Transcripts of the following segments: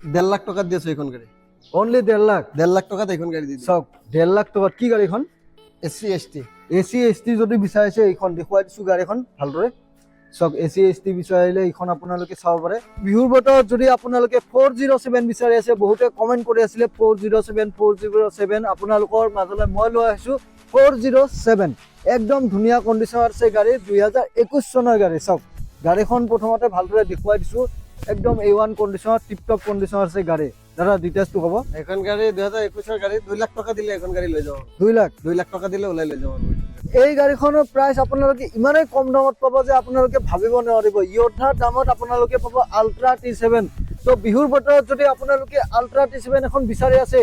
1.5 লাখ টাকা দিয়েছো এখন গাড়ি। অনলি 1.5 লাখ। 1.5 লাখ টাকাতে এখন গাড়ি দি দিম। চাওক 1.5 লাখ টকাত কি গাড়ীখন? AC ST. এচি এচটি যদি বিচাৰিছে এইখন দেখুৱাই দিছোঁ গাড়ীখন ভালদৰে। চাওক এচি এচটি বিচাৰিলে এইখন আপোনালোকে চাব পাৰে। বিহুৰ বতৰত যদি আপোনালোকে 407 বিচাৰি আছে, বহুতে কমেণ্ট কৰি আছিলে 407 আপোনালোকৰ মাজলৈ মই লৈ আহিছোঁ 407। একদম ধুনীয়া কণ্ডিশ্যন আছে গাড়ী, 2021 চনৰ গাড়ী। চাওক গাড়ীখন প্ৰথমতে ভালদৰে দেখুৱাই দিছোঁ, একদম A1 কণ্ডিশ্যনত, টিপটপ কণ্ডিশ্যন আছে গাড়ী। দাদা ডিটেইলছটো ক'ব। এখন গাড়ি 2021 গাড়ি 2 লাখ টাকা দিলে এখন গাড়ি লৈ যাব। 2 লাখ 2 লাখ টাকা দিলে ওলাই লৈ যাব। এই গাড়ীখনৰ প্ৰাইচ আপোনালোকে ইমানেই কম দামত পাব যে আপোনালোকে ভাবিব নোৱাৰিব। য়োদ্ধাৰ দামত আপোনালোকে পাব আল্ট্ৰা T7। তো বিহুৰ বতৰত যদি আপোনালোকে আল্ট্ৰা T7 এখন বিচাৰি আছে,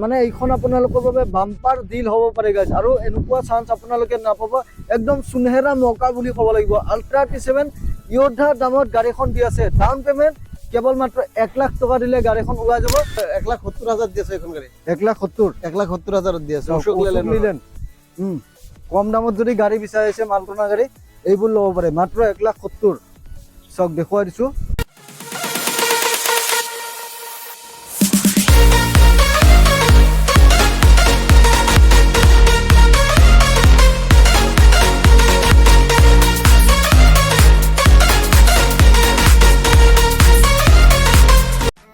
মানে এইখন আপোনালোকৰ বাবে বাম্পাৰ ডিল হ'ব পাৰে গাইজ। আৰু এনেকুৱা চান্স আপোনালোকে নাপাব, একদম সুনহেৰা মৌকা বুলি ক'ব লাগিব। আল্ট্ৰা T7 য়োদ্ধাৰ দামত গাড়ীখন দি আছে। ডাউন পেমেণ্ট কেৱল মাত্ৰ 1 লাখ টকা দিলে গাড়ীখন ওলাই যাব। 1,70,000 দিয়েছো এখন গাড়ি। 1,70,000 1,70,000 দিয়েছো। অশোক লেলেণ্ড। কম দামত যদি গাড়ী বিচাৰিছে, মালটনা গাড়ী এইবোৰ ল'ব পাৰে, মাত্ৰ 1,70,000। চাওক দেখুৱাই দিছোঁ।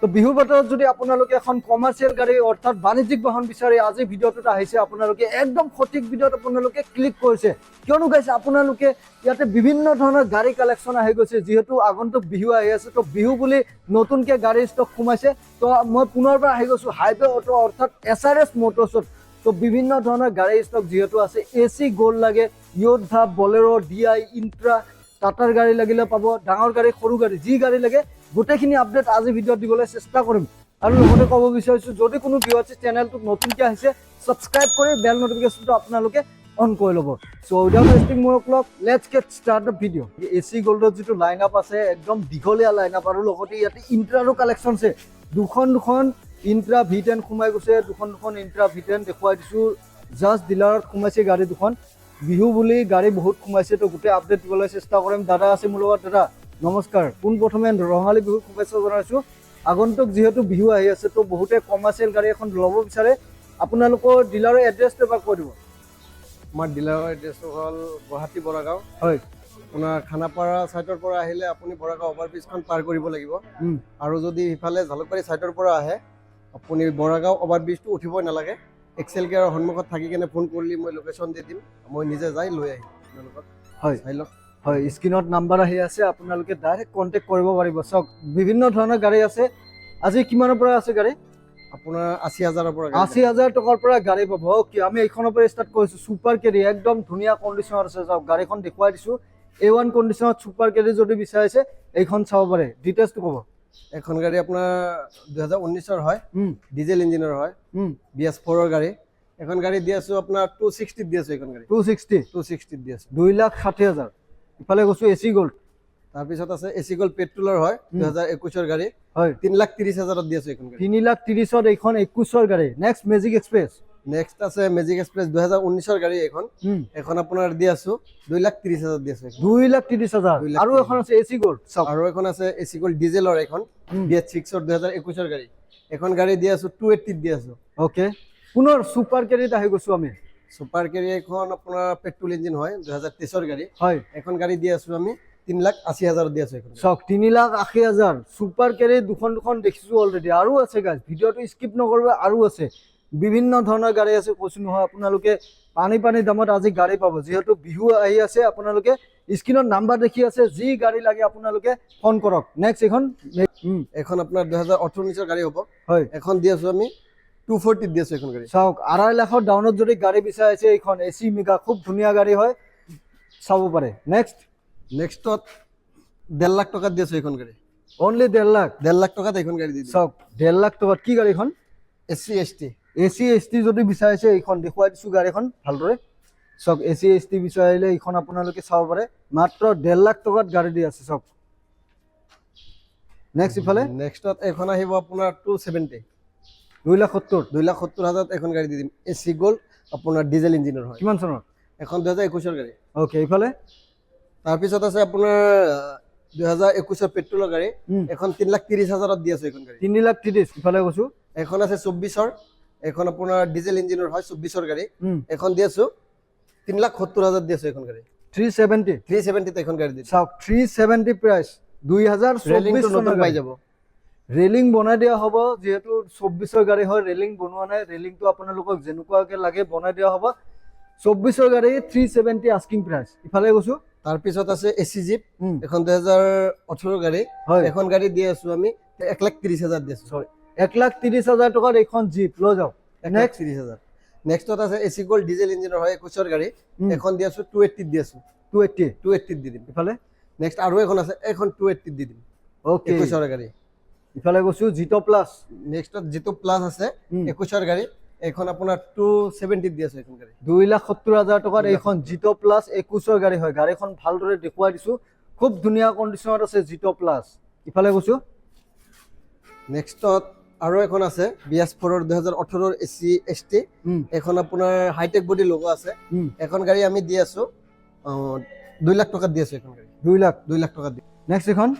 তো বিহুৰ বতৰত যদি আপোনালোকে এখন কমাৰ্চিয়েল গাড়ী অৰ্থাৎ বাণিজ্যিক বাহন বিচাৰি আজি ভিডিঅ'টোত আহিছে, আপোনালোকে একদম সঠিক ভিডিঅ'ত আপোনালোকে ক্লিক কৰিছে। কিয়নো গাইছে আপোনালোকে ইয়াতে বিভিন্ন ধৰণৰ গাড়ী কালেকশ্যন আহি গৈছে, যিহেতু আগন্তুক বিহু আহি আছে। তো বিহু বুলি নতুনকৈ গাড়ীৰ ষ্টক সোমাইছে। তো মই পুনৰবাৰ আহি গৈছোঁ হাইৱে অটো অৰ্থাৎ SRS মটৰ্ছত। তো বিভিন্ন ধৰণৰ গাড়ীৰ ষ্টক যিহেতু আছে, AC গ'ল্ড লাগে, য়োদ্ধা, বলেৰো, DI, ইন্ট্ৰা, টাটাৰ গাড়ী লাগিলে পাব, ডাঙৰ গাড়ী, সৰু গাড়ী, যি গাড়ী লাগে গোটেইখিনি আপডেট আজি ভিডিঅ'ত দিবলৈ চেষ্টা কৰিম। আৰু লগতে ক'ব বিচাৰিছোঁ, যদি কোনো ভিউৱাৰ্ছে চেনেলটোত নতুনকৈ আহিছে, ছাবস্ক্ৰাইব কৰি বেল নটিফিকেশ্যনটো আপোনালোকে অন কৰি ল'ব। চ' উইদাউট ৱেষ্টিং মোৰ clock, let's gate start the video'. AC গ'ল্ডৰ যিটো লাইন আপ আছে, একদম দীঘলীয়া লাইন আপ। আৰু লগতে ইয়াতে ইন্ট্ৰাৰো কালেকশ্যন আছে। দুখন ইন্ট্ৰা V10 সোমাই গৈছে, দুখন ইন্ট্ৰা V10 দেখুৱাই দিছোঁ। জাষ্ট ডিলাৰত সোমাইছে গাড়ী দুখন। বিহু বুলি গাড়ী বহুত সোমাইছে, তো গোটেই আপডেট দিবলৈ চেষ্টা কৰিম। দাদা আছে মোৰ লগত। দাদা নমস্কাৰ। পোনপ্ৰথমে ৰঙালী বিহুৰ শুভেচ্ছা জনাইছোঁ। আগন্তুক যিহেতু বিহু আহি আছে, তো বহুতে কমাৰ্চিয়েল গাড়ী এখন ল'ব বিচাৰে। আপোনালোকৰ ডিলাৰৰ এড্ৰেছটো এবাৰ কৈ দিব। আমাৰ ডিলাৰৰ এড্ৰেছটো হ'ল গুৱাহাটী বৰাগাঁও। হয়। আপোনাৰ খানাপাৰা ছাইডৰ পৰা আহিলে আপুনি বৰাগাঁও অভাৰব্ৰিজখন পাৰ কৰিব লাগিব। আৰু যদি ইফালে জালুকবাৰী ছাইডৰ পৰা আহে, আপুনি বৰাগাঁও অভাৰব্ৰিজটো উঠিবই নালাগে। এক্সেল কেয়াৰৰ সন্মুখত থাকি কেনে ফোন কৰিলে মই লোকেশ্যন দি দিম, মই নিজে যাই লৈ আহিম আপোনালোকক। হয় চাই লওক। হয়, স্ক্ৰীনত নাম্বাৰ আহি আছে, আপোনালোকে ডাইৰেক্ট কণ্টেক্ট কৰিব পাৰিব। চাওক বিভিন্ন ধৰণৰ গাড়ী আছে। আজি কিমানৰ পৰা আছে গাড়ী? আপোনাৰ 80,000-ৰ পৰা 80,000 টকাৰ পৰা গাড়ী পাব। অ'কে, আমি এইখনৰ পৰা ষ্টাৰ্ট কৰিছোঁ। ছুপাৰ কেৰি একদম ধুনীয়া কণ্ডিশ্যনত আছে। চাওক গাড়ীখন দেখুৱাই দিছোঁ, A1 কণ্ডিশ্যনত ছুপাৰ কেৰি যদি বিচাৰিছে এইখন চাব পাৰে। ডিটেইলছটো ক'ব। এখন গাড়ী আপোনাৰ 2019-ৰ হয়, ডিজেল ইঞ্জিনৰ হয়, BS4-ৰ গাড়ী। এখন গাড়ী দি আছোঁ আপোনাৰ 260 দি আছোঁ। এখন গাড়ী 260 দি আছোঁ। 2,60,000। ইফালে গৈছোঁ AC গ'ল্ড। তাৰপিছত আছে AC গ'ল্ড পেট্ৰলৰ হয়, 2021-ৰ গাড়ী। হয়, 3,30,000-ত দি আছোঁ এখন গাড়ী। 3,30,000-ত এইখন 21-ৰ গাড়ী। Next magic express. নেক্সট আছে মেজিক এক্সপ্ৰেছ 2019-ৰ গাড়ী এখন। এখন আপোনাৰ দি আছোঁ 2,30,000-ত দি আছোঁ। 2,30,000। আৰু এখন আছে AC গ'ল্ড। চাওক আৰু এখন আছে AC গ'ল্ড ডিজেলৰ এখন, BS6-ৰ 2021-ৰ গাড়ী। এখন গাড়ী দি আছোঁ 280-ত দি আছোঁ। অ'কে, পুনৰ ছুপাৰ কেৰিত আহি গৈছোঁ আমি। ছুপাৰ কেৰি এখন আপোনাৰ পেট্ৰল ইঞ্জিন হয়, 2023-ৰ গাড়ী। হয়, এখন গাড়ী দি আছোঁ আমি 3,80,000-ত দি আছোঁ। এখন চাওক 3,80,000। ছুপাৰ কেৰি দুখন দেখিছোঁ অলৰেডি, আৰু আছে গাইজ, ভিডিঅ'টো স্কিপ নকৰিব। আৰু আছে বিভিন্ন ধৰণৰ গাড়ী আছে, কৈছোঁ নহয়। আপোনালোকে পানী দামত আজি গাড়ী পাব, যিহেতু বিহু আহি আছে। আপোনালোকে স্ক্ৰীনত নাম্বাৰ দেখি আছে, যি গাড়ী লাগে আপোনালোকে ফোন কৰক। নেক্সট এখন আপোনাৰ 2018-ৰ গাড়ী হ'ব। হয়, এখন দি আছোঁ আমি 240-ত দি আছোঁ এখন গাড়ী। চাওক 2.5 লাখৰ ডাউনত যদি গাড়ী বিচাৰিছে, এইখন AC মেগা খুব ধুনীয়া গাড়ী হয়, চাব পাৰে। নেক্সটত 1.5 লাখ টকাত দি আছোঁ এখন গাড়ী। অনলি 1.5 লাখ। 1.5 লাখ টকাত এখন গাড়ী দি দিছোঁ। চাওক 1.5 লাখ টকাত কি গাড়ীখন? AC ST যদি বিচাৰিছে, এইখন দেখুৱাই দিছোঁ গাড়ীখন ভালদৰে। চাওক AC ST বিচাৰিলে এইখন আপোনালোকে চাব পাৰে, মাত্ৰ 1.5 লাখ টকাত গাড়ী দি আছে। চাওক নেক্সট ইফালে নেক্সটত এখন আহিব আপোনাৰ 270। 2,70,000 এখন গাড়ী দি দিম। AC গ'ল্ড আপোনাৰ ডিজেল ইঞ্জিনৰ হয়। কিমান চনৰ? এখন 2021-ৰ গাড়ী। অ'কে, ইফালে তাৰপিছত আছে আপোনাৰ 2021 পেট্ৰলৰ গাড়ী এখন 3,30,000 দি আছো এখন গাড়ী 3,30,000 ইফালে কৈছো এখন আছে 24ৰ এখন আপোনাৰ ডিজেল ইঞ্জিনৰ হয় 24ৰ গাড়ী এখন দি আছো 3,70,000 দি আছো এখন গাড়ী 370 তে এখন গাড়ী দি চাওক 370 প্ৰাইচ 2024 নতুন পাই যাব ৰেলিং বনাই দিয়া হ'ব যেহেতু 24ৰ গাড়ী হয় ৰেলিং বনোৱা নাই ৰেলিংটো আপোনালোকক যেনেকুৱাকে লাগে বনাই দিয়া হ'ব 24ৰ গাড়ী 370 আস্কিং প্ৰাইচ ইফালে কৈছো তাৰ পিছত আছে এসি জিপ এখন 2018 গাড়ী এখন গাড়ী দি আছো আমি 1,30,000 দি আছো সৰি 1,30,000 টকাত এখন জিপ লৈ যাওক নেক্সট 30,000 নেক্সটত আছে এসি গোল্ড ডিজেল ইঞ্জিনৰ হয় 21ৰ গাড়ী এখন দি আছো 280 দি আছো 280 দি দিম ইফালে নেক্সট আৰু এখন আছে এখন 280 দি দিম ওকে 21ৰ গাড়ী ইফালে কৈছো জিটো প্লাস নেক্সটত জিটো প্লাস আছে 21ৰ গাড়ী এখন আপোনাৰ 270 দি আছে এখন গাড়ী 2,70,000 টকাত এইখন জিটো প্লাস 21ৰ গাড়ী হয় গাড়ীখন ভালদৰে দেখুৱাই দিছো খুব ধুনীয়া কণ্ডিচনত আছে জিটো প্লাস ইফালে কৈছো নেক্সটত আৰু এখন আছে BS4 ৰ 2018ৰ এসি এসটি এখন আপোনাৰ হাইটেক বডি লোগো আছে এখন গাড়ী আমি দি আছো 2 লাখ টকা দি আছো এখন গাড়ী 2 লাখ টকা দি নেক্সট এখন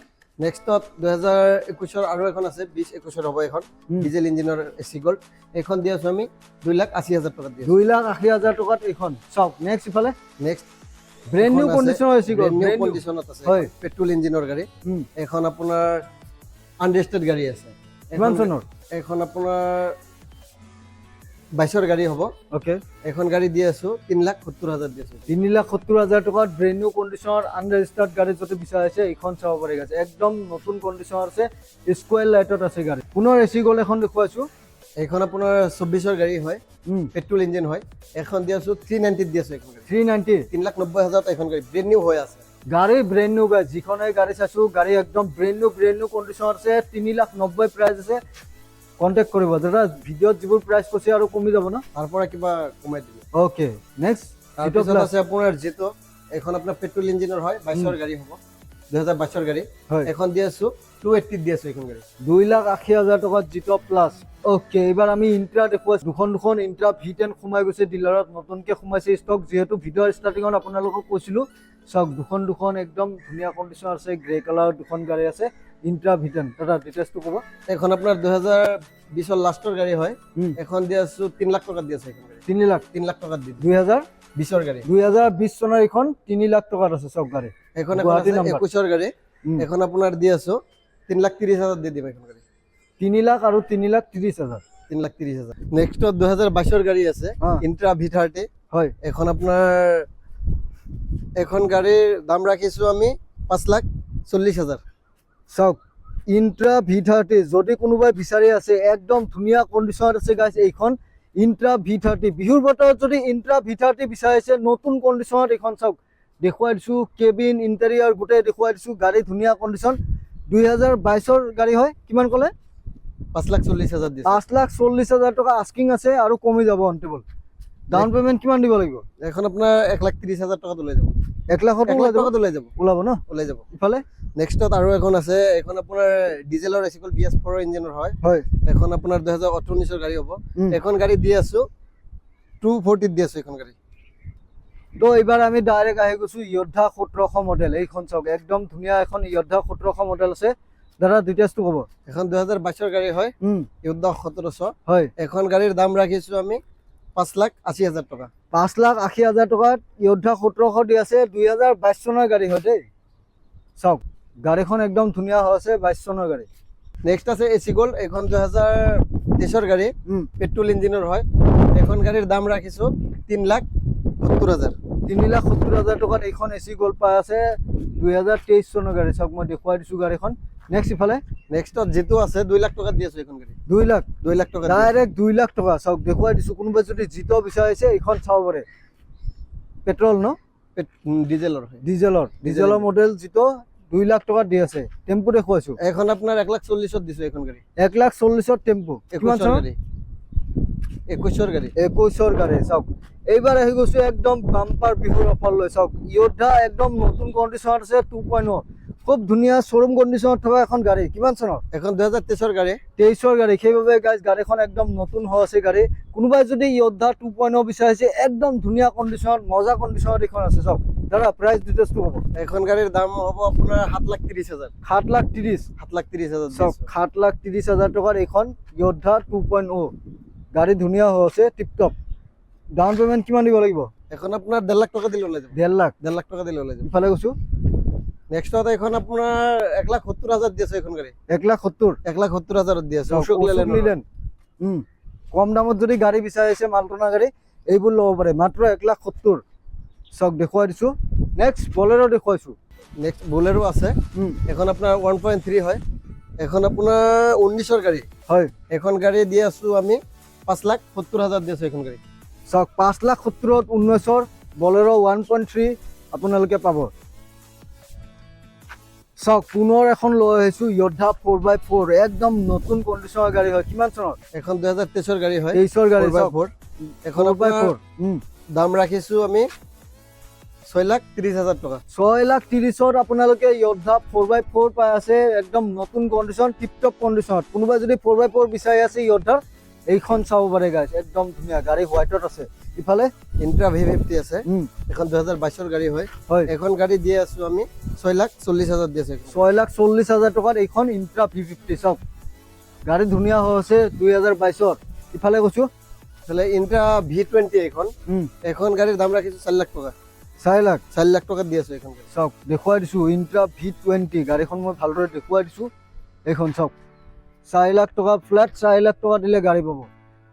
নেক্সটত 2021ৰ আৰু এখন আছে 2021ৰ হ'ব এখন ডিজেল ইঞ্জিনৰ এসি গোল্ড এখন দি আছো আমি 2,80,000 টকা দি 2,80,000 টকাত এখন চাওক নেক্সট ইফালে নেক্সট ব্ৰেন্ড নিউ কণ্ডিচনৰ এসি গোল্ড নিউ কণ্ডিচনত আছে হয় পেট্ৰল ইঞ্জিনৰ গাড়ী এখন আপোনাৰ আনৰেজিষ্টাৰ্ড গাড়ী আছে কিমান চনৰ এখন আপোনাৰ 22ৰ গাড়ী হ'ব ওকে এখন গাড়ী দি আছো 3,70,000 দি আছো 3,70,000 টকাত ব্ৰেন্ড নিউ কণ্ডিচনৰ আনৰেজিষ্টাৰ্ড গাড়ী যদি বিচাৰিছে এইখন চাব পাৰি আছে একদম নতুন কণ্ডিচনৰ আছে স্কোয়াৰ লাইটত আছে গাড়ী পুনৰ এসি গোল্ড এখন দেখুৱাইছো এইখন আপোনাৰ 24ৰ গাড়ী হয় পেট্ৰল ইঞ্জিন হয় এখন দি আছো 390 দি আছো এখন গাড়ী 390 3,90,000 এখন গাড়ী ব্ৰেন্ড নিউ হৈ আছে গাড়ী ব্ৰেন্ড নিউ গাড়ী যিখনে গাড়ী চাইছো গাড়ী একদম ব্ৰেন্ড নিউ কণ্ডিচনত আছে 3,90,000 প্ৰাইচ আছে কন্টাক্ট কৰিব দাদা ভিডিঅ'ত যিবোৰ প্ৰাইচ কৈছে আৰু কমি যাব না তাৰ পৰা কিবা কমাই দিব ওকে নেক্সট তাৰপিছত আছে আপোনাৰ জিটো এখন আপোনাৰ পেট্ৰল ইঞ্জিনৰ হয় 22ৰ গাড়ী হ'ব 2022ৰ গাড়ী এখন দি আছো 280 দি আছো এখন গাড়ী 2,80,000 টকাত জিটো প্লাস ওকে এবাৰ আমি ইন্ট্ৰা দেখুৱাইছো দুখন ইন্ট্ৰা V10 সোমাই গৈছে ডিলাৰত নতুনকে সোমাইছে ষ্টক যেহেতু ভিডিঅ'ৰ ষ্টাৰ্টিঙত আপোনালোকক কৈছিলো সব দুখন একদম ধুনীয়া কণ্ডিচন আছে গ্ৰে কালাৰ দুখন গাড়ী আছে ইন্ট্ৰা V10 দাদা ডিটেইলছটো ক'ব এখন আপোনাৰ 2020ৰ লাষ্টৰ গাড়ী হয় এখন দি আছো 3 লাখ টকা দি আছে এখন গাড়ী 3 লাখ টকা দি 2020ৰ গাড়ী 2020 চনৰ এখন 3 লাখ টকাত আছে সব গাড়ী এখন আছে 21ৰ গাড়ী এখন আপোনাৰ দি আছো 3,30,000 দি দিম এখন গাড়ী 3 লাখ আৰু 3,30,000 3,30,000 নেক্সটত 2022ৰ গাড়ী আছে ইন্ট্ৰা V30 হয় এখন আপোনাৰ এখন গাড়ীৰ দাম ৰাখিছো আমি 5,40,000 চাওক ইন্ট্ৰা V30 যদি কোনোবাই বিচাৰি আছে একদম ধুনীয়া কণ্ডিচনত আছে গাইস এইখন ইন্ট্ৰা V30 বিহুৰ বতৰত যদি ইন্ট্ৰা V30 বিচাৰিছে নতুন কণ্ডিচনত এইখন চাওক দেখুৱাই দিছো কেবিন ইন্টেৰিয়ৰ গোটেই দেখুৱাই দিছো গাড়ী ধুনীয়া কণ্ডিচন 2022ৰ গাড়ী হয় কিমান ক'লে 5,40,000 দিছে 5,40,000 টকা আস্কিং আছে আৰু কমি যাব অনটেবল ডাউন পেমেন্ট কিমান দিব লাগিব এখন আপোনাৰ 1,30,000 টকা ওলাই যাব 1 লাখ টকা ওলাই যাব ওলাব ন ওলাই যাব ইফালে নেক্সটত আৰু এখন আছে এখন আপোনাৰ ডিজেলৰ এচিকল BS4 ইঞ্জিনৰ হয় এখন আপোনাৰ 2019ৰ গাড়ী হ'ব এখন গাড়ী দি আছো 240 দি আছো এখন গাড়ী তো এবাৰ আমি ডাইৰেক্ট আহি গৈছো যোদ্ধা 1700 মডেল এইখন চাওক একদম ধুনীয়া এখন যোদ্ধা 1700 মডেল আছে দাদা ডিটেইলছটো ক'ব এখন 2022ৰ গাড়ী হয় যোদ্ধা 1700 হয় এখন গাড়ীৰ দাম ৰাখিছো আমি 5,80,000 টকা 5,80,000 টকাত যোদ্ধা 1700 দি আছে 2022 চনৰ গাড়ী হয় দেই চাওক গাড়ীখন একদম ধুনীয়া হৈ আছে 22 চনৰ গাড়ী নেক্সট আছে এসি গোল্ড এখন 2023ৰ গাড়ী পেট্ৰল ইঞ্জিনৰ হয় এখন গাড়ীৰ দাম ৰাখিছো 3,70,000 3,70,000 টকাত এইখন এসি গোল্ড পাই আছে 2023 চনৰ গাড়ী চাওক মই দেখুৱাই দিছো গাড়ীখন নেক্সট ইফালে নেক্সটত যেটো আছে 2 লাখ টকা দি আছে এখন গাড়ী 2 লাখ টকা ডাইৰেক্ট 2 লাখ টকা চাওক দেখুৱাই দিছো কোনোবাই যদি জিটো বিচাৰিছে এইখন চাব পাৰে পেট্ৰল ন ডিজেলৰ মডেল জিটো 2 লাখ টকা দি আছে টেম্পো দেখুৱাইছো এখন আপোনাৰ 1,40,000 দিছো এখন গাড়ী 1,40,000 টেম্পো কিমান চনৰ গাড়ী 21ৰ গাড়ী চাওক এইবাৰ আহি গৈছো একদম বাম্পাৰ বিহুৰ অফাৰ লৈ চাওক যোদ্ধা একদম নতুন কণ্ডিচনত আছে 2.0 খুব ধুনীয়া শোরুম কন্ডিশনত থকা এখন গাড়ী কিমান চনৰ এখন 2023ৰ গাড়ী 23ৰ গাড়ী সেইবাবে গাইজ গাড়ীখন একদম নতুন হৈ আছে গাড়ী কোনোবাই যদি যোদ্ধা 2.0 বিচাৰিছে একদম ধুনীয়া কন্ডিশনত মজা কন্ডিশনত এখন আছে চাওক দাদা প্ৰাইচ ডিটেইলছটো হ'ব। এখন গাড়ীৰ দাম হ'ব আপোনাৰ 7,30,000 7,30,000 7,30,000 চাওক 7,30,000 টকাৰ এইখন য়োদ্ধা 2.0 গাড়ী ধুনীয়া হৈ আছে টিপটপ। ডাউন পেমেণ্ট কিমান দিব লাগিব? এখন আপোনাৰ 1.5 লাখ টকা দিলে ওলাই যাব। 1.5 লাখ 1.5 লাখ টকা দিলে ওলাই যাব। ইফালে কৈছো নেক্সটত এখন আপোনাৰ 1,70,000 দি আছে এখন গাড়ী। 1,70,000 1,70,000 দি আছে অশোক লেলেণ্ড। কম দামত যদি গাড়ী বিচাৰিছে মালটনা গাড়ী এইবোৰ ল'ব পাৰে মাত্ৰ 1,70,000 চাওক দেখুৱাই দিছো। নেক্সট বলেৰো দেখুৱাইছো। নেক্সট বলেৰো আছে। এখন আপোনাৰ 1.3 হয়। এখন আপোনাৰ 19ৰ গাড়ী হয়। এখন গাড়ী দি আছো আমি 5,70,000 দি আছো এখন গাড়ী। চাওক 5,70,000 19ৰ বলেৰো 1.3 আপোনালোকে পাব। চাওক পুনৰ এখন লৈ আহিছো য়োদ্ধা 4x4 একদম নতুন কণ্ডিচনৰ গাড়ী হয়। কিমান চনৰ? এখন 2023ৰ গাড়ী হয়। 23ৰ গাড়ী 4x4 এখন 4x4 দাম ৰাখিছো আমি 6,30,000 টকা। 6,30,000 আপোনালোকে য়োদ্ধা 4x4 পাই আছে একদম নতুন কণ্ডিচন টিপটপ কণ্ডিচনত। কোনোবাই যদি 4x4 বিচাৰি আছে য়োদ্ধাৰ এইখন চাব পাৰে গাইজ একদম ধুনীয়া গাড়ী হোৱাইটত আছে। ইফালে ইন্ট্ৰা V50 আছে। এখন 2022ৰ গাড়ী হয়। এখন গাড়ী দি আছো আমি 6,40,000 দি আছে। 6,40,000 টকাত এইখন ইন্ট্ৰা V50 চাওক গাড়ী ধুনীয়া হৈ আছে 2022ত। ইফালে কৈছো তাহলে ইন্ট্ৰা V20 এখন গাড়ীৰ দাম ৰাখিছো 4 লাখ টকা। 4 লাখ টকা দি আছো এখন গাড়ী। চাওক দেখুৱাই দিছো ইন্ট্ৰা V20 গাড়ীখন মই ভালদৰে দেখুৱাই দিছো। এইখন চাওক 4 লাখ টকা ফ্ল্যাট 4 লাখ টকা দিলে গাড়ী পাব।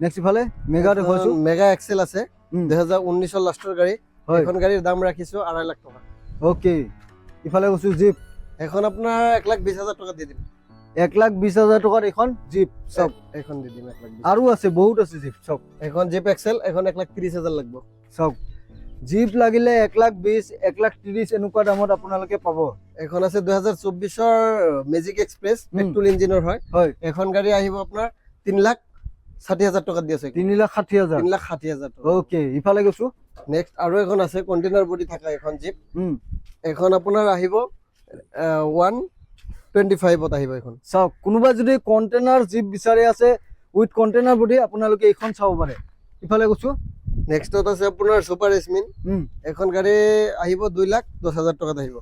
নেক্সট ইফালে মেগা দেখুৱাইছো। মেগা এক্সেল আছে 2019ৰ লাষ্টৰ গাড়ী। এখন গাড়ীৰ দাম ৰাখিছো 2.5 লাখ টকা। ওকে ইফালে কৈছো জিপ এখন আপোনাৰ 1,20,000 টকা দি দিম। 1,20,000 টকাত এইখন জিপ চাওক এখন দি দিম 1,20,000। আৰু আছে বহুত আছে জিপ চাওক। এখন জিপ এক্সেল এখন 1,30,000 লাগিব। চাওক জিপ লাগিলে 1,20,000 1,30,000 এনেকুৱা দামত আপোনালোকে পাব। এখন আছে 2024ৰ মেজিক এক্সপ্ৰেছ পেট্ৰল ইঞ্জিনৰ হয়। এখন গাড়ী আহিব আপোনাৰ 3,60,000 টকা দি আছে। 3,60,000 3,60,000 টকা। ওকে ইফালে গৈছো। নেক্সট আৰু এখন আছে কন্টেইনাৰ বডি থকা এখন জিপ। এখন আপোনাৰ আহিব 125ত আহিব এখন। চাওক কোনোবা যদি কন্টেইনাৰ জিপ বিচাৰি আছে উইথ কন্টেইনাৰ বডি আপোনালোকে এইখন চাব পাৰে। ইফালে গৈছো। নেক্সটত আছে আপোনাৰ সুপাৰ এসমিন। এখন গাড়ী আহিব 2,10,000 টকাত আহিব।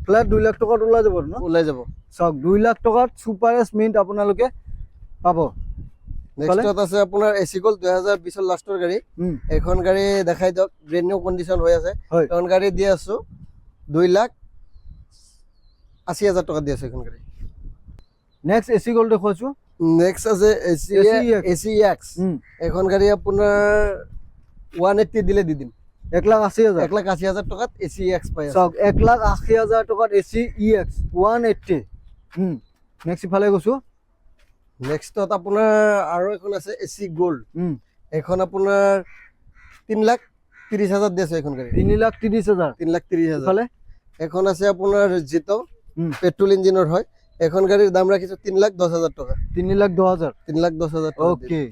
ফ্ল্যাট 2 লাখ টকাত ওলাই যাব ন? ওলাই যাব। চাওক 2 লাখ টকাত সুপাৰ এসমিন আপোনালোকে পাব। নেক্সটত আছে আপোনাৰ এসি গোল্ড 2020ৰ লাষ্টৰ গাড়ী। এখন গাড়ী দেখাই দিয়ক ব্ৰেণ্ড নিউ কণ্ডিচন হৈ আছে। এখন গাড়ী দি আছো 2,80,000 টকা দি আছে এখন গাড়ী। নেক্সট এসি গোল্ড দেখুৱাইছো। নেক্সট আছে ACX এখন গাড়ী আপোনাৰ 180 দিলে দি দিম। 1,80,000 1,80,000 টকাত ACX পাই আছে। চাওক 1,80,000 টকাত ACX 180। নেক্সট ইফালে গৈছো। নেক্সটত আপোনাৰ আৰু এখন আছে এসি গোল্ড। এখন আপোনাৰ 3,30,000 দি আছে এখন গাড়ী। 3,30,000 3,30,000। ইফালে এখন আছে আপোনাৰ জিটো পেট্ৰল ইঞ্জিনৰ হয়। এখন গাড়ীৰ দাম ৰাখিছো 3,10,000 টকা। 3,10,000 3,10,000 টকা। ওকে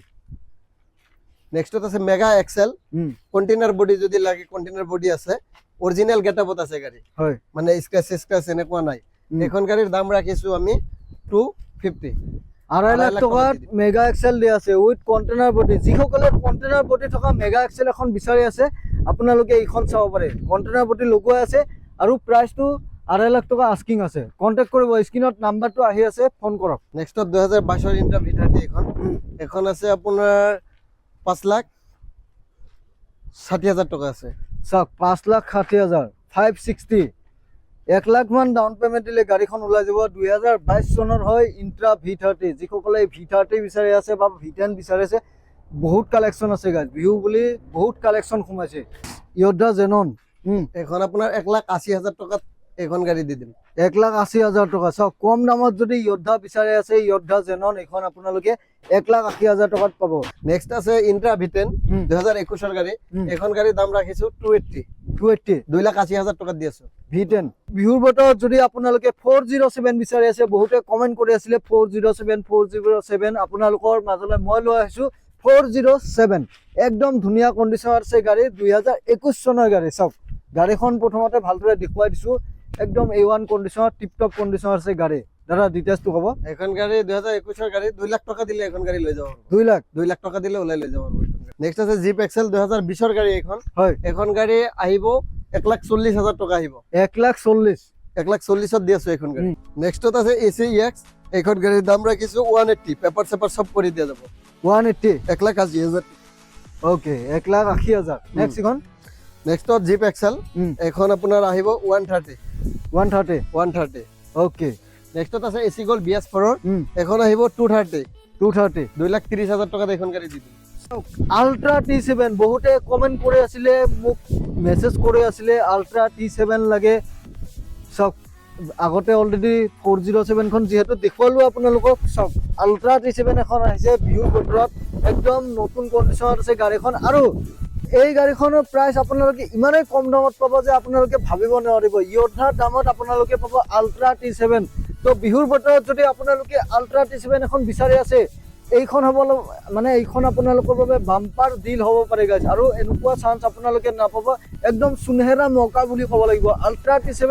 নেক্সটত আছে মেগা এক্সেল কন্টেইনাৰ বডি যদি লাগে কন্টেইনাৰ বডি আছে অৰিজিনাল গেটআপত আছে গাড়ী। মানে স্ক্ৰেচ এনেকুৱা নাই। এখন গাড়ীৰ দাম ৰাখিছো আমি 250। 2.5 লাখ টকাত মেগা এক্সেল দি আছে উইথ কন্টেইনাৰ বডি। যিসকলে কন্টেইনাৰ বডি থকা মেগা এক্সেল এখন বিচাৰি আছে আপোনালোকে এইখন চাব পাৰে। কন্টেইনাৰ বডি লগোৱা আছে আৰু প্ৰাইচটো 2.5 লাখ টকা আস্কিং আছে। কন্টেক্ট কৰিব স্ক্ৰীনত নাম্বাৰটো আহি আছে ফোন কৰক। নেক্সটত 2022ৰ ইন্ট্ৰা V30 এখন আছে আপোনাৰ 5,60,000 টকা আছে। চাওক 5,60,000 560 1 লাখ মান ডাউন পেমেণ্ট দিলে গাড়ীখন ওলাই যাব। 2022 চনৰ হয় ইন্ট্ৰা V30। যিসকলে V30 বিচাৰি আছে বা V10 বিচাৰি আছে বহুত কালেকশ্যন আছে গাইজ। বিহু বুলি বহুত কালেকশ্যন সোমাইছে। য়োদ্ধা জেনন এখন আপোনাৰ 1,80,000 টকাত এখন গাড়ী দি দিম। 1,80,000 টকা। চাওক কম দামত যদি য়োদ্ধা বিচাৰি আছে য়োদ্ধা জেনন এইখন আপোনালোকে 1,80,000 টকাত পাব। নেক্সট আছে ইন্ট্ৰা V10 2021ৰ গাড়ী। এখন গাড়ীৰ দাম ৰাখিছো 280 2,80,000 টকাত দি আছো। V10 বিহুৰ বতৰত যদি আপোনালোকে 407 বিচাৰি আছে বহুতে কমেন্ট কৰি আছিলে 407 আপোনালোকৰ মাজলৈ মই লৈ আহিছো 407 একদম ধুনীয়া কণ্ডিচন আছে গাড়ী 2021 চনৰ গাড়ী। চাওক গাড়ীখন প্ৰথমতে ভালদৰে দেখুৱাই দিছো একদম A1 কণ্ডিচনত টিপটপ কণ্ডিচন আছে গাড়ী। দাদা ডিটেইলছটো ক'ব। এখন গাড়ী 2021ৰ গাড়ী 2 লাখ টকা দিলে এখন গাড়ী লৈ যাব। 2 লাখ টকা দিলে ওলাই লৈ যাব। নেক্সট আছে জিপ এক্সেল 2020ৰ গাড়ী এখন। হয় এখন গাড়ী আহিব 1,40,000 টকা আহিব 1,40,000 1,40,000 দি আছো এখন গাড়ী নেক্সটত আছে AC EX এখন গাড়ীৰ দাম ৰাখিছো 180 পেপাৰ চেপাৰ সব কৰি দিয়া যাব 180 1,80,000 ওকে 1,80,000 নেক্সট এখন নেক্সটত জিপ এক্সেল এখন আপোনাৰ আহিব 130 130 ওকে নেক্সটত আছে AC Gold BS4 এখন আহিব 230 2,30,000 টকাত এখন গাড়ী দি দিম আল্ট্ৰা T7 বহুতে কমেন্ট কৰি আছিলে মোক মেসেজ কৰি আছিলে আল্ট্ৰা T7 লাগে সব আগতে অলৰেডি 407 খন যেহেতু দেখুৱালো আপোনালোকক সব আল্ট্ৰা T7 এখন আহিছে বিহু বতৰত একদম নতুন কণ্ডিশ্যনত আছে গাড়ীখন আৰু এই গাড়ীখনৰ প্ৰাইস আপোনালোকে ইমানেই কম দামত পাব যে আপোনালোকে ভাবিব নোৱাৰিব ইয়ধাৰ দামত আপোনালোকে পাব আল্ট্ৰা T7 তো বিহুৰ বতৰত যদি আপোনালোকে আল্ট্ৰা T7 এখন বিচাৰি আছে এইখন হ'ব মানে এইখন আপোনালোকৰ বাবে বাম্পাৰ ডিল হ'ব পাৰে গাইজ আৰু এনেকুৱা চান্স আপোনালোকে নাপাব একদম সুনহেৰা মৌকা বুলি ক'ব লাগিব আল্ট্ৰা T7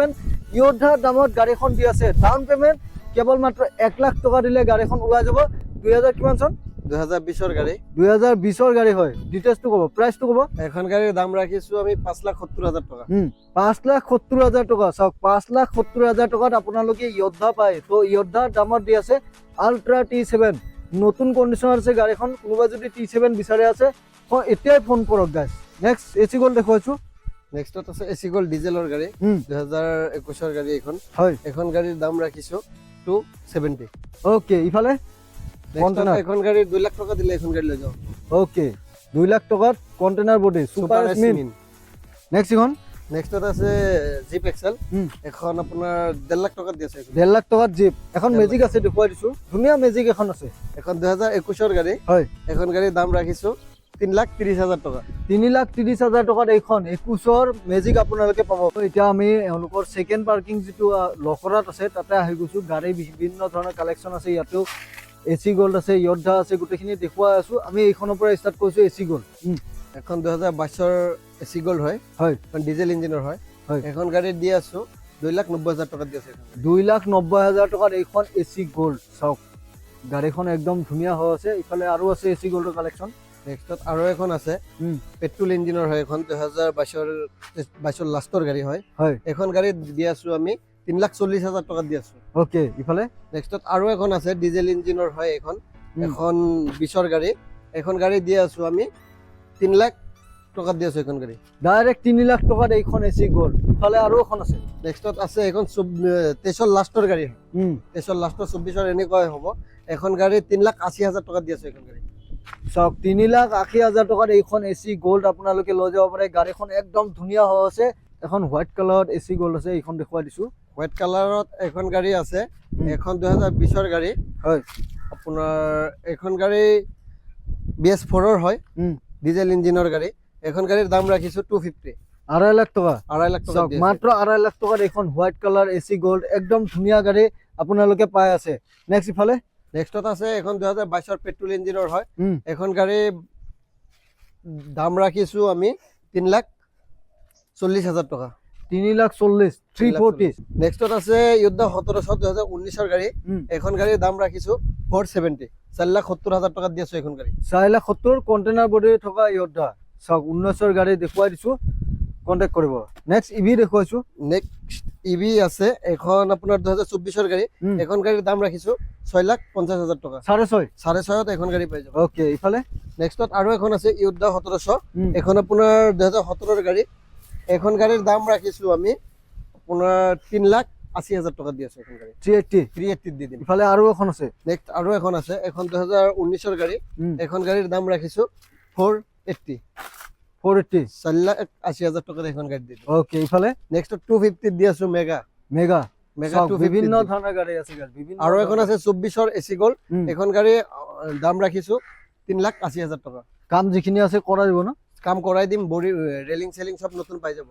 ইয়ধাৰ দামত গাড়ীখন দি আছে ডাউন পেমেণ্ট কেৱল মাত্ৰ 1 লাখ টকা দিলে গাড়ীখন ওলাই যাব 2000 কিমান চন 2020 ৰ গাড়ী 2020 ৰ গাড়ী হয় ডিটেইলছটো ক'ব প্ৰাইচটো ক'ব এখন গাড়ীৰ দাম ৰাখিছো আমি 5,70,000 টকা 5,70,000 টকা চাওক 5,70,000 টকাত আপোনালোকে ইয়দ্ধা পায় তো ইয়দ্ধাৰ দামত দি আছে আল্ট্ৰা T7 নতুন কণ্ডিশ্যনত আছে গাড়ীখন কোনোবা যদি T7 বিচাৰি আছে এতিয়াই ফোন কৰক গাইজ নেক্সট AC Gold দেখুৱাইছো নেক্সটত আছে AC Gold ডিজেলৰ গাড়ী 2021 ৰ গাড়ী এখন হয় এখন গাড়ীৰ দাম ৰাখিছো 270 ওকে ইফালে কন্টেনাৰ এখন গাড়ীৰ 2 লাখ টকা দিলে এখন গাড়ী লৈ যাও ওকে 2 লাখ টকাত কন্টেনাৰ বডি সুপাৰ স্মিন নেক্সট এখন নেক্সটত আছে জিপ এক্সেল এখন আপোনাৰ 1.5 লাখ টকা দি আছে 1.5 লাখ টকাত জিপ এখন মেজিক আছে দেখুৱাই দিছো ধুনীয়া মেজিক এখন আছে এখন 2021 ৰ গাড়ী হয় এখন গাড়ীৰ দাম ৰাখিছো 3,30,000 টকা 3,30,000 টকাত এইখন 21 ৰ মেজিক আপোনালোকে পাব এতিয়া আমি এওঁলোকৰ সেকেন্ড পাৰ্কিং যিটো লখৰাত আছে তাতে আহি গৈছো গাড়ী বিভিন্ন ধৰণৰ কালেকচন আছে ইয়াতেও AC Gold আছে ইয়দ্ধা আছে গোটেইখিনি দেখুৱাই আছো আমি এইখনৰ পৰা ষ্টাৰ্ট কৰিছো AC Gold এখন 2022 ৰ AC Gold হয় হয় এখন ডিজেল ইঞ্জিনৰ হয় এখন গাড়ী দি আছো 2,90,000 টকা দি আছে 2,90,000 টকাত এইখন AC Gold চাওক গাড়ীখন একদম ধুনীয়া হৈ আছে ইফালে আৰু আছে AC Gold ৰ কালেকচন নেক্সটত আৰু এখন আছে পেট্ৰল ইঞ্জিনৰ হয় এখন 2022 ৰ লাষ্টৰ গাড়ী হয় এখন গাড়ী দি আছো আমি 3,40,000 টকা দি আছো ওকে ইফালে নেক্সটত আৰু এখন আছে ডিজেল ইঞ্জিনৰ হয় এখন 20 ৰ গাড়ী এখন গাড়ী দি আছো আমি 3 লাখ টকা দি আছো এখন গাড়ী ডাইৰেক্ট 3 লাখ টকাত এইখন AC Gold ইফালে আৰু এখন আছে নেক্সটত আছে এখন 23 ৰ লাষ্টৰ গাড়ী 23 ৰ লাষ্টৰ 24 ৰ এনেকৈ হ'ব এখন গাড়ী 3,80,000 টকা দি আছো এখন গাড়ী সব 3,80,000 টকাত এইখন AC Gold আপোনালোকে লৈ যাব পাৰে গাড়ীখন একদম ধুনীয়া হৈ আছে এখন হোৱাইট কালাৰত AC Gold আছে এইখন দেখুৱাই দিছো হোৱাইট কালাৰত এখন গাড়ী আছে এখন 2020 ৰ গাড়ী হয় আপোনাৰ এখন গাড়ী BS4 ৰ হয় ডিজেল ইঞ্জিনৰ গাড়ী এখন গাড়ীৰ দাম ৰাখিছো 250 2.5 লাখ টকা 2.5 লাখ টকা মাত্ৰ 2.5 লাখ টকাত এইখন হোৱাইট কালাৰ AC Gold একদম ধুনীয়া গাড়ী আপোনালোকে পাই আছে নেক্সট ইফালে নেক্সটত আছে এখন 2022 ৰ পেট্ৰল ইঞ্জিনৰ হয় এখন গাড়ী দাম ৰাখিছো আমি 3,40,000 টকা 3,40,000 340 নেক্সটত আছে ইয়দ্ধা 1700 2019 ৰ গাড়ী এখন গাড়ীৰ দাম ৰাখিছো 470 4,70,000 টকা দি আছো এখন গাড়ী 4,70,000 কন্টেনাৰ বডি থকা ইয়দ্ধা সব 19 ৰ গাড়ী দেখুৱাই দিছো কন্টাক্ট কৰিব নেক্সট ইভি দেখুৱাইছো নেক্সট ইভি আছে এখন আপোনাৰ 2024 ৰ গাড়ী এখন গাড়ীৰ দাম ৰাখিছো 6,50,000 টকা 6.5 এখন গাড়ী পাই যাব ওকে ইফালে নেক্সটত আৰু এখন আছে ইয়দ্ধা 1700 এখন আপোনাৰ 2017 ৰ গাড়ী এখন গাড়ীৰ দাম ৰাখিছো আমি আপোনাৰ 3,80,000 টকা দি আছো এখন গাড়ী 380 দি দিম ইফালে আৰু এখন আছে নেক্সট আৰু এখন আছে এখন 2019 ৰ গাড়ী এখন গাড়ীৰ দাম ৰাখিছো 480 4,80,000 টকা এখন গাড়ী দি দিম ওকে ইফালে নেক্সট 250 দি আছো মেগা 250 বিভিন্ন ধৰণৰ গাড়ী আছে বিভিন্ন আৰু এখন আছে 24 ৰ AC Gold এখন গাড়ী দাম ৰাখিছো 3,80,000 টকা কাম যিখিনি আছে কৰা দিব না কাম কৰাই দিম বডি ৰেলিং সেলিং সব নতুন পাই যাব